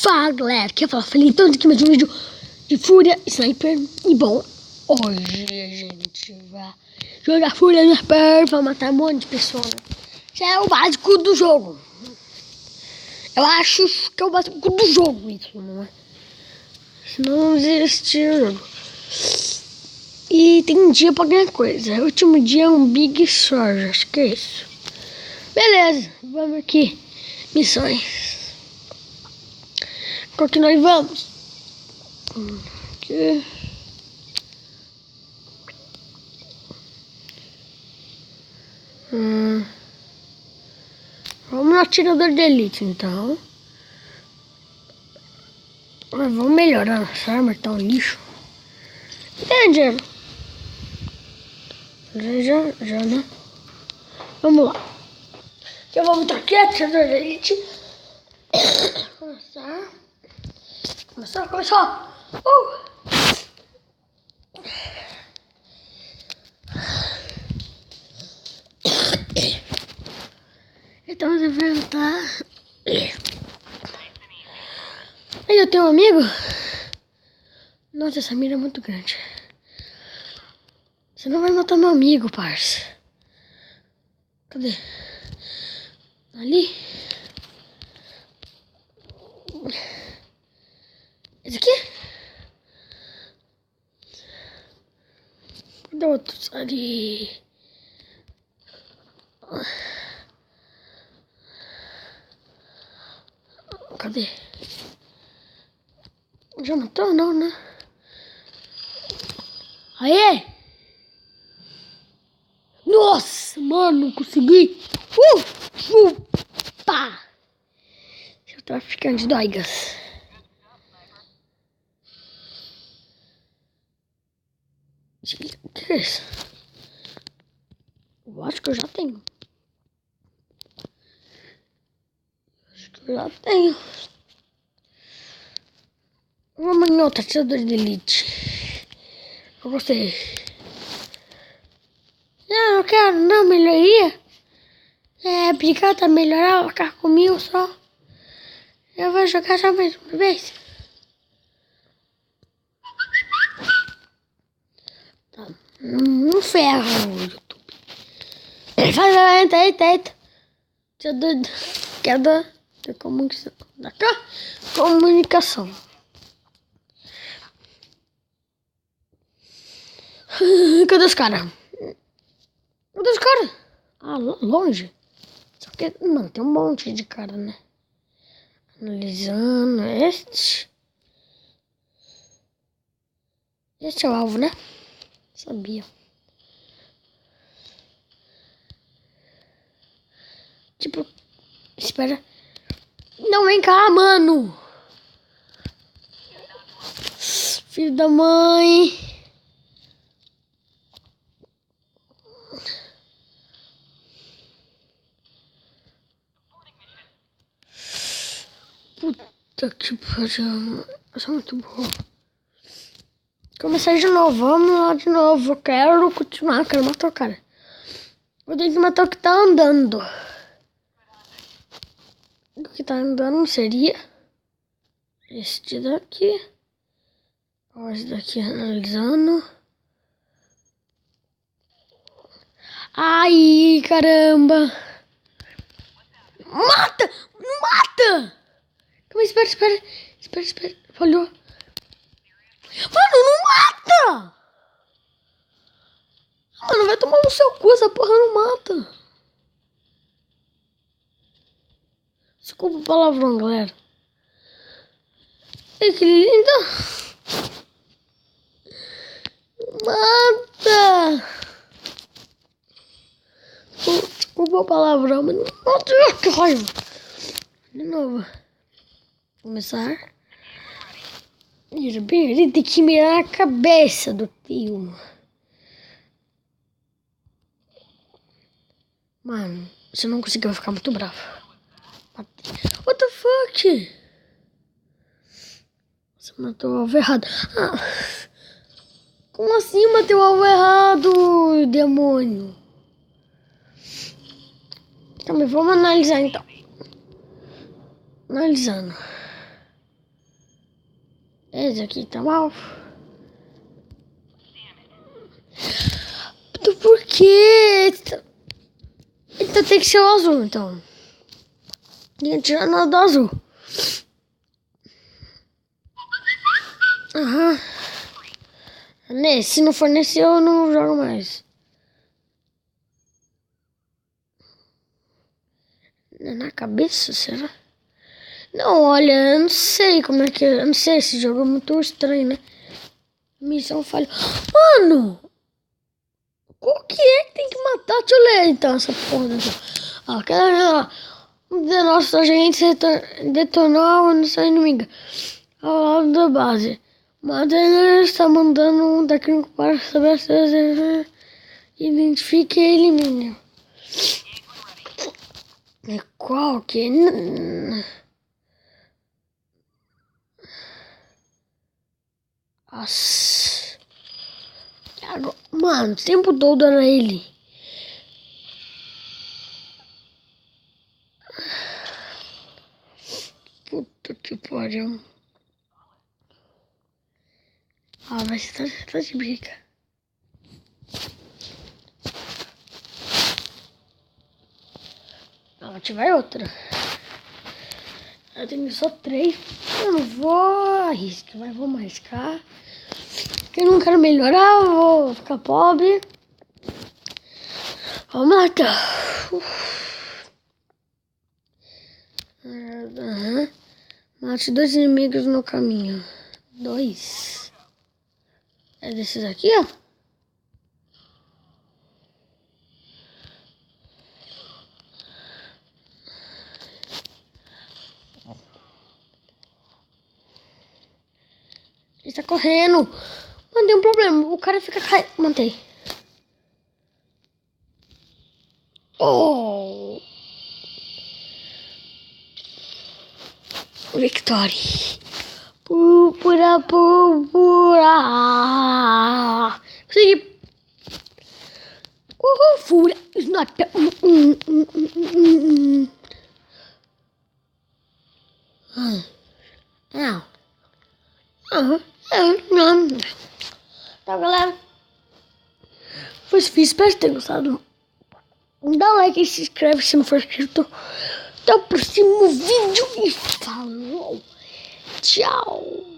Fala galera, aqui eu falo Felitão aqui mais um vídeo de Fúria Sniper. E bom, hoje a gente vai jogar Fúria Sniper pra matar um monte de pessoas. Já é o básico do jogo. Eu acho que é o básico do jogo isso, não é? Senão não existe o jogo. E tem dia pra ganhar coisa. O último dia é um Big Sword, acho que é isso. Beleza, vamos aqui. Missões. Qual que nós vamos? Aqui. Vamos no atirador de elite, então. Mas vamos melhorar nossa arma, que tá um lixo. Entende? Já, né? Vamos lá. Aqui eu vou botar aqui, atirador de elite. Começou. Então devendo tá. Aí eu tenho um amigo. Nossa, essa mira é muito grande. Você não vai matar meu amigo, parça. Cadê? Ali. Esse aqui? Cadê o outro? Ali. Cadê? Já matou? Não, né? Aê! Nossa, mano, consegui! Chupa! Seu traficante de drogas. O que é isso? Eu acho que eu já tenho. Vamos em outro atirador de elite. Eu gostei. Não, eu quero não, melhoria. Obrigado a melhorar, vai ficar comigo só. Eu vou jogar só mais uma vez. Tá. Não ferra o YouTube. Eita. Queda de comunicação. Da cá? Comunicação. Cadê os caras? Ah, longe. Só que, mano, tem um monte de cara, né? Analisando este. Este é o alvo, né? Sabia. Tipo, espera. Não, vem cá, mano. Filho da mãe. Puta que pariu. Eu sou muito burro. Começar de novo. Vamos lá de novo. Eu quero continuar. Quero matar o cara. Eu tenho que matar o que tá andando. O que tá andando seria este daqui. Ó, esse daqui analisando. Ai, caramba. Mata! Calma, espera. Falhou. Mano, não mata! Mano, vai tomar no seu cu, essa porra não mata. Desculpa o palavrão, galera. Ai, que linda. Mata! Desculpa o palavrão, mas não mata. Que raiva. De novo. Começar. Ele tem que mirar a cabeça do tio. Mano, se eu não conseguir, eu vou ficar muito bravo. What the fuck? Você matou o alvo errado. Ah, como assim matei o alvo errado, demônio? Calma, vamos analisar então. Analisando. Esse aqui tá mal. Então por quê? Então tem que ser o azul, então. Ninguém tira nada do azul. Aham. Se não for nesse, eu não jogo mais. Na cabeça, será? Não, olha, eu não sei como é que... Eu não sei, esse jogo é muito estranho, né? Missão falha. Mano! Qual que é que tem que matar? Deixa eu ler, então, essa porra. Um de nossos agentes detonou a nossa inimiga ao lado da base. Mas ele está mandando um técnico para saber se identifique e elimine. É qual que... Nossa. Mano, o tempo todo era ele. Puta que pariu. Vai ser tá de briga. Vou ativar outra. Eu tenho só 3. Eu não vou arriscar, mas vamos arriscar. Eu não quero melhorar, eu vou ficar pobre. Vamos lá, então. Mate 2 inimigos no caminho. 2. É desses aqui, ó. Ele tá correndo. Mano, tem um problema. O cara fica caindo. Mantém. Oh! Victory. Púrpura, púrpura. Consegui. Fúria. Sniper. Então, galera, foi difícil, espero que tenham gostado. Dá like e se inscreve se não for inscrito. Até o próximo vídeo e falou. Tchau.